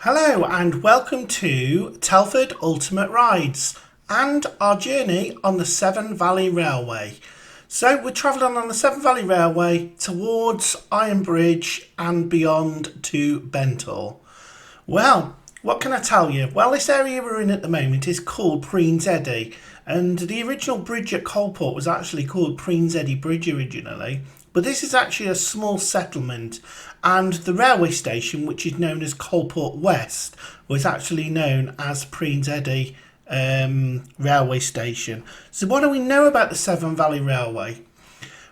Hello and welcome to Telford Ultimate Rides and our journey on the Severn Valley Railway. So we're travelling on the Severn Valley Railway towards Ironbridge and beyond to Benthall. Well, what can I tell you? Well, this area we're in at the moment is called Preens Eddy, and the original bridge at Coalport was actually called Preens Eddy Bridge originally. But this is actually a small settlement, and the railway station, which is known as Coalport West, was actually known as Preens Eddy railway station. So what do we know about the Severn Valley Railway?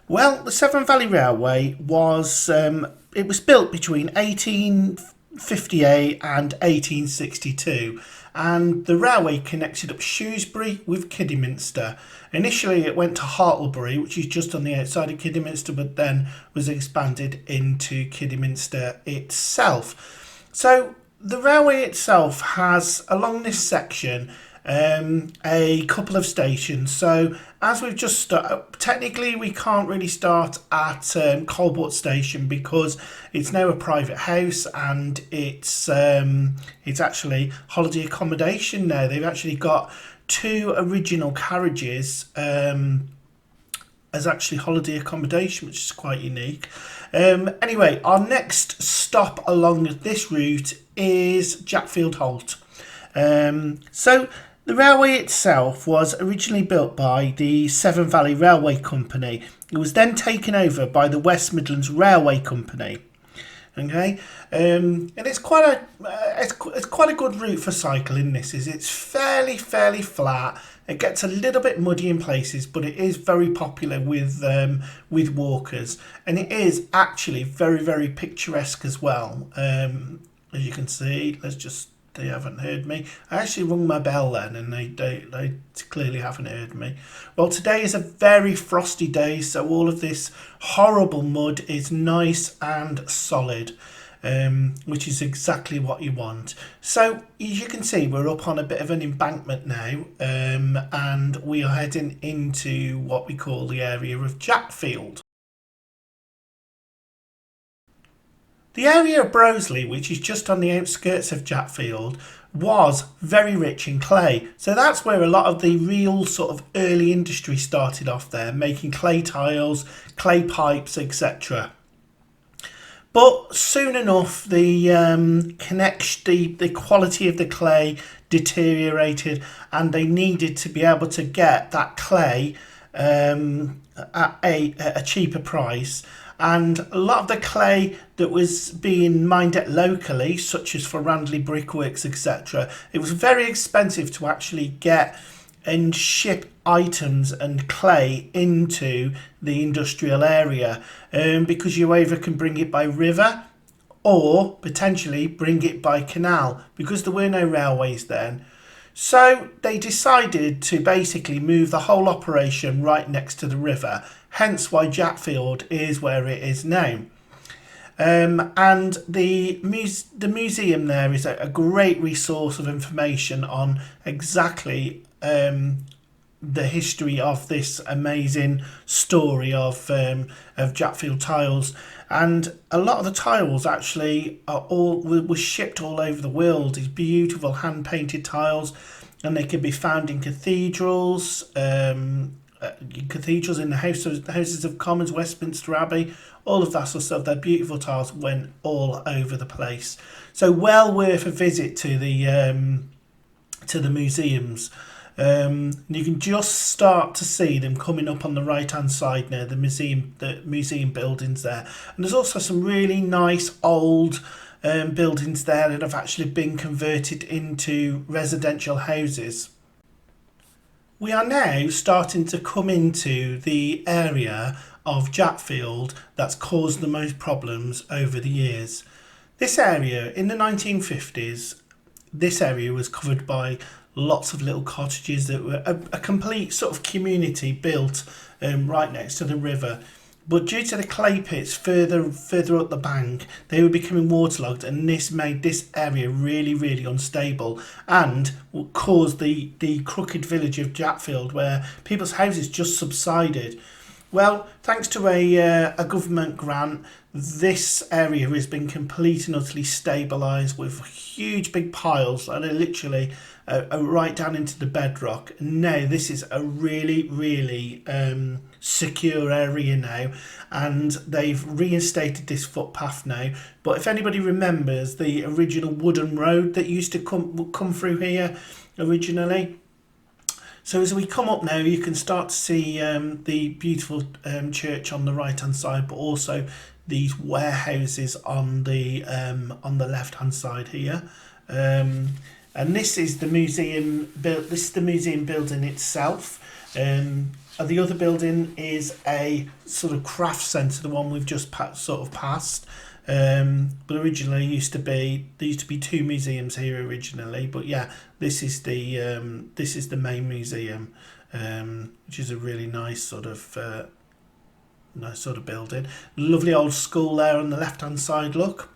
Well, the Severn Valley Railway was it was built between 1858 and 1862, and the railway connected up Shrewsbury with Kidderminster. Initially it went to Hartlebury, which is just on the outside of Kidderminster, but then was expanded into Kidderminster itself. So the railway itself has, along this section, a couple of stations. So as we've just started, technically we can't really start at Coalport station because it's now a private house, and it's actually holiday accommodation now. They've actually got two original carriages as actually holiday accommodation, which is quite unique. Anyway, our next stop along this route is Jackfield Holt. So the railway itself was originally built by the Severn Valley Railway Company. It was then taken over by the West Midlands Railway Company. Okay, and it's quite a good route for cycling. It's fairly flat. It gets a little bit muddy in places, but it is very popular with walkers, and it is actually very picturesque as well. As you can see, they haven't heard me. I actually rung my bell then, and they clearly haven't heard me. Well, today is a very frosty day, so all of this horrible mud is nice and solid, which is exactly what you want. So as you can see, we're up on a bit of an embankment now, and we are heading into what we call the area of Jackfield. The area of Broseley, which is just on the outskirts of Jackfield, was very rich in clay. So that's where a lot of the real sort of early industry started off there, making clay tiles, clay pipes, etc. But soon enough, the quality of the clay deteriorated, and they needed to be able to get that clay at a cheaper price. And a lot of the clay that was being mined at locally, such as for Randley Brickworks, etc., it was very expensive to actually get and ship items and clay into the industrial area, because you either can bring it by river or potentially bring it by canal, because there were no railways then. So they decided to basically move the whole operation right next to the river, hence why Jackfield is where it is now. And the museum there is a great resource of information on exactly the history of this amazing story of Jackfield tiles. And a lot of the tiles actually were shipped all over the world. These beautiful hand painted tiles, and they can be found in cathedrals, in the Houses of Commons, Westminster Abbey, all of that sort of stuff. They're beautiful tiles, went all over the place. So well worth a visit to the museums. You can just start to see them coming up on the right hand side now, the museum buildings there. And there's also some really nice old buildings there that have actually been converted into residential houses. We are now starting to come into the area of Jackfield that's caused the most problems over the years. This area, in the 1950s, this area was covered by lots of little cottages that were a complete sort of community built right next to the river. But due to the clay pits further up the bank, they were becoming waterlogged, and this made this area really unstable, and caused the crooked village of Jackfield, where people's houses just subsided. Well, thanks to a government grant, this area has been completely and utterly stabilised with huge big piles that are literally right down into the bedrock. Now this is a really secure area now, and they've reinstated this footpath now. But if anybody remembers the original wooden road that used to come through here originally. So as we come up now, you can start to see the beautiful church on the right hand side, but also these warehouses on the left hand side here. And this is the museum built. This is the museum building itself. The other building is a sort of craft centre, the one we've just sort of passed. But originally there used to be two museums here originally. But yeah, this is the main museum, which is a really nice sort of building. Lovely old school there on the left hand side. Look,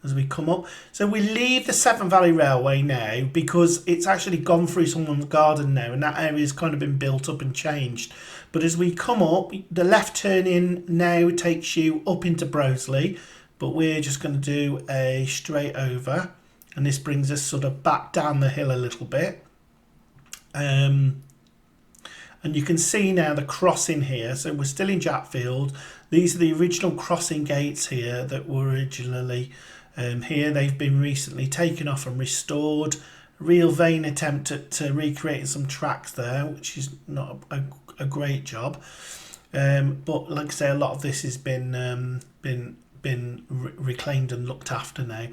as we come up. So we leave the Severn Valley Railway now because it's actually gone through someone's garden now, and that area's kind of been built up and changed. But as we come up, the left turn in now takes you up into Broseley, but we're just going to do a straight over, and this brings us sort of back down the hill a little bit. And you can see now the crossing here. So we're still in Jackfield. These are the original crossing gates here that were originally here. They've been recently taken off and restored. Real vain attempt at recreating some tracks there, which is not a great job. But like I say, a lot of this has been reclaimed and looked after now.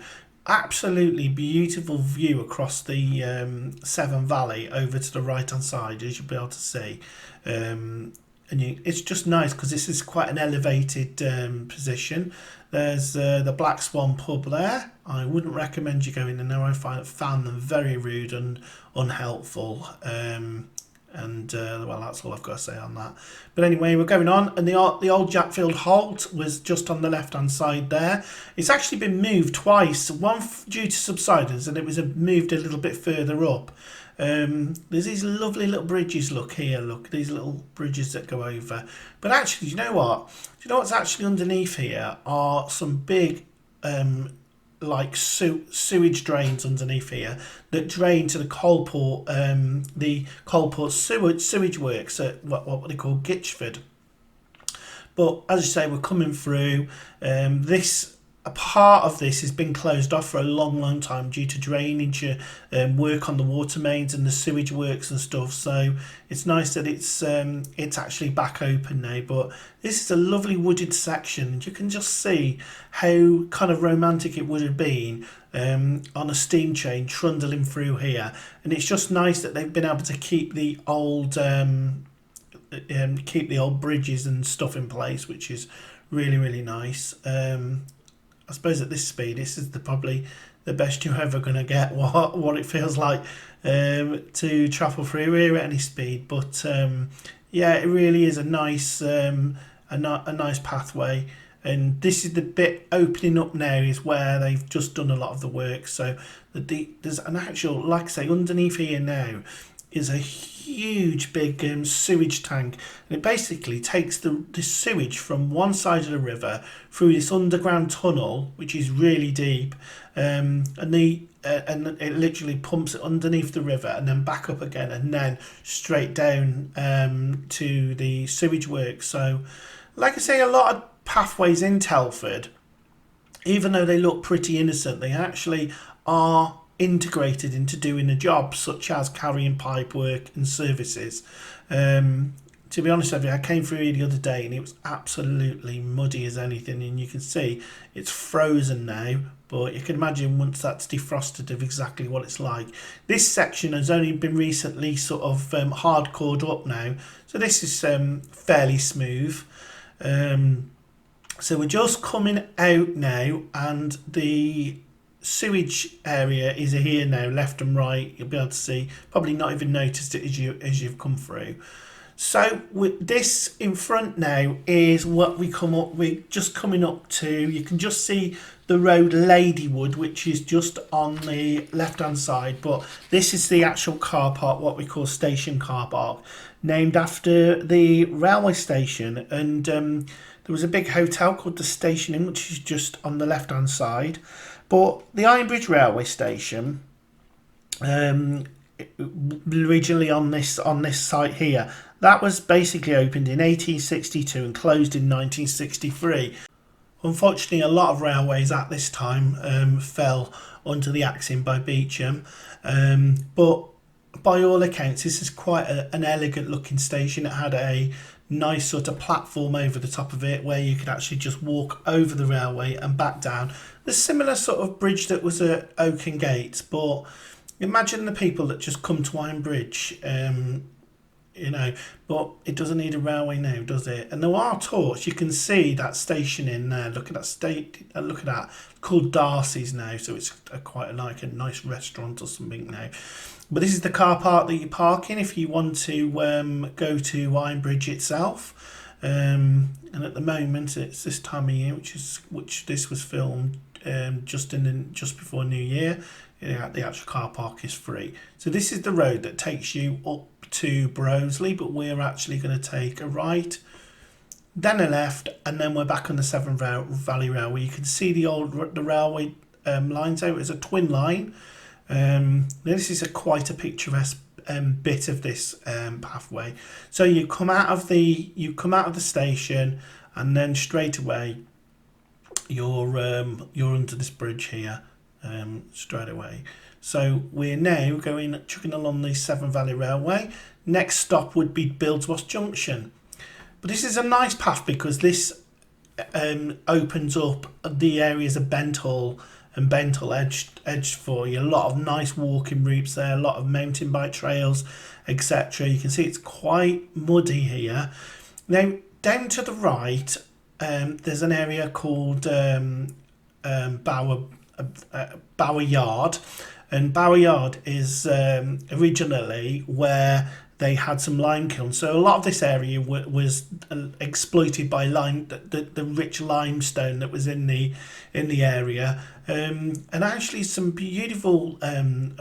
Absolutely beautiful view across the Severn Valley over to the right hand side, as you'll be able to see. It's just nice because this is quite an elevated position. There's the Black Swan pub there. I wouldn't recommend you going in there. I found them very rude and unhelpful. Well, that's all I've got to say on that. But anyway, we're going on, and the old Jackfield Halt was just on the left hand side there. It's actually been moved twice, one due to subsidence, and it was moved a little bit further up. There's these lovely little bridges. Look here, look, these little bridges that go over. But actually, you know what? Do you know what's actually underneath here are some big like sewage drains underneath here that drain to the Coalport, sewage works at what they call Gitchford. But as I say, we're coming through. A part of this has been closed off for a long time due to drainage work on the water mains and the sewage works and stuff. So it's nice that it's actually back open now. But this is a lovely wooded section. You can just see how kind of romantic it would have been on a steam train trundling through here. And it's just nice that they've been able to keep the old bridges and stuff in place, which is really nice. I suppose at this speed, this is probably the best you're ever going to get. What it feels like to travel through here at any speed. But yeah, it really is a nice nice pathway. And this is the bit opening up now, is where they've just done a lot of the work. So there's an actual, like I say, underneath here now is a huge big sewage tank, and it basically takes the sewage from one side of the river through this underground tunnel, which is really deep, and it literally pumps it underneath the river and then back up again, and then straight down to the sewage works. So like I say, a lot of pathways in Telford, even though they look pretty innocent, they actually are integrated into doing a job, such as carrying pipe work and services. To be honest with you, I came through here the other day and it was absolutely muddy as anything, and you can see it's frozen now, but you can imagine once that's defrosted of exactly what it's like. This section has only been recently sort of hardcored up now, so this is fairly smooth. So we're just coming out now, and the sewage area is here now, left and right. You'll be able to see, probably not even noticed it as you've come through. So with this in front now is what we're just coming up to. You can just see the road Ladywood, which is just on the left hand side, but this is the actual car park, what we call station car park. named after the railway station, and there was a big hotel called the Station Inn, which is just on the left hand side. But the Ironbridge railway station, originally on this site here, that was basically opened in 1862 and closed in 1963. Unfortunately, a lot of railways at this time fell under the axe by Beecham, but by all accounts this is quite an elegant looking station. It had a nice sort of platform over the top of it where you could actually just walk over the railway and back down. The similar sort of bridge that was at Oaken Gate, but imagine the people that just come to Ironbridge, but it doesn't need a railway now, does it? And there are tours. You can see that station in there. Look at that look at that. Called Darcy's now, so it's quite like a nice restaurant or something now. But this is the car park that you park in if you want to go to Ironbridge itself. And at the moment, it's this time of year, which this was filmed just before New Year. The actual car park is free. So this is the road that takes you up to Broseley, but we're actually going to take a right, then a left, and then we're back on the Severn Valley Railway. You can see the railway lines out as a twin line. Now this is quite a picturesque bit of this pathway. So you come out of the station, and then straight away you're under this bridge here. Straight away. So we're now chugging along the Severn Valley Railway. Next stop would be Bildsworth Junction. But this is a nice path because this opens up the areas of Benthall and Benthall edged for you. A lot of nice walking routes there, a lot of mountain bike trails, etc. You can see it's quite muddy here. Now down to the right, there's an area called Bower Yard, and Bower Yard is originally where they had some lime kilns. So a lot of this area was exploited by the rich limestone that was in the area, and actually some beautiful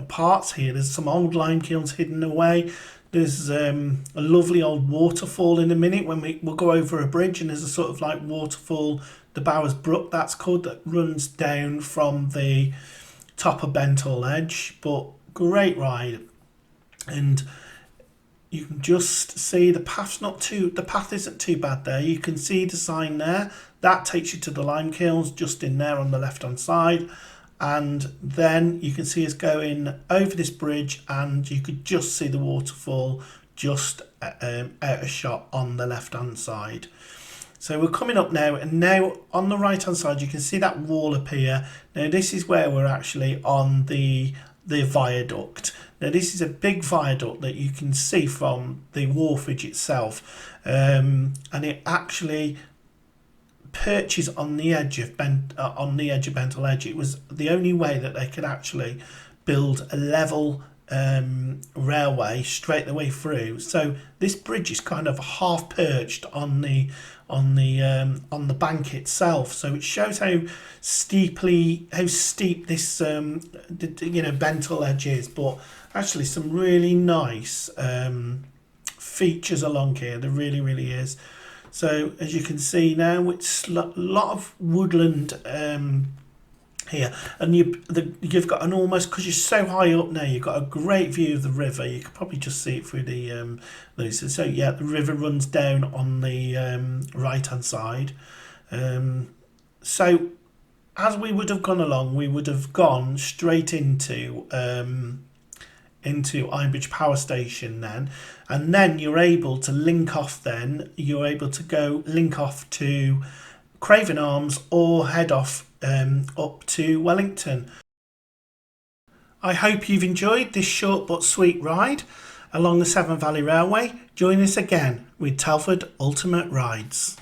parts here. There's some old lime kilns hidden away. There's a lovely old waterfall in a minute when we'll go over a bridge, and there's a sort of like waterfall, the Bowers Brook that's called, that runs down from the top of Benthall Edge. But great ride, and you can just see the path isn't too bad there. You can see the sign there that takes you to the lime kilns just in there on the left hand side, and then you can see us going over this bridge, and you could just see the waterfall just out of shot on the left hand side. So we're coming up now, and now on the right hand side you can see that wall appear. Now this is where we're actually on the viaduct. Now this is a big viaduct that you can see from the wharfage itself, and it actually perches on the edge of Benthall Edge. It was the only way that they could actually build a level railway straight the way through. So this bridge is kind of half perched on the bank itself. So it shows how steep this Benthall Edge is. But actually some really nice features along here. There really is. So as you can see now, it's a lot of woodland here, and you've got an almost, because you're so high up now, you've got a great view of the river. You can probably just see it through the so yeah, the river runs down on the right hand side. So as we would have gone along, we would have gone straight into Ironbridge Power Station then, and then you're able to link off to Craven Arms or head off up to Wellington. I hope you've enjoyed this short but sweet ride along the Severn Valley Railway. Join us again with Telford Ultimate Rides.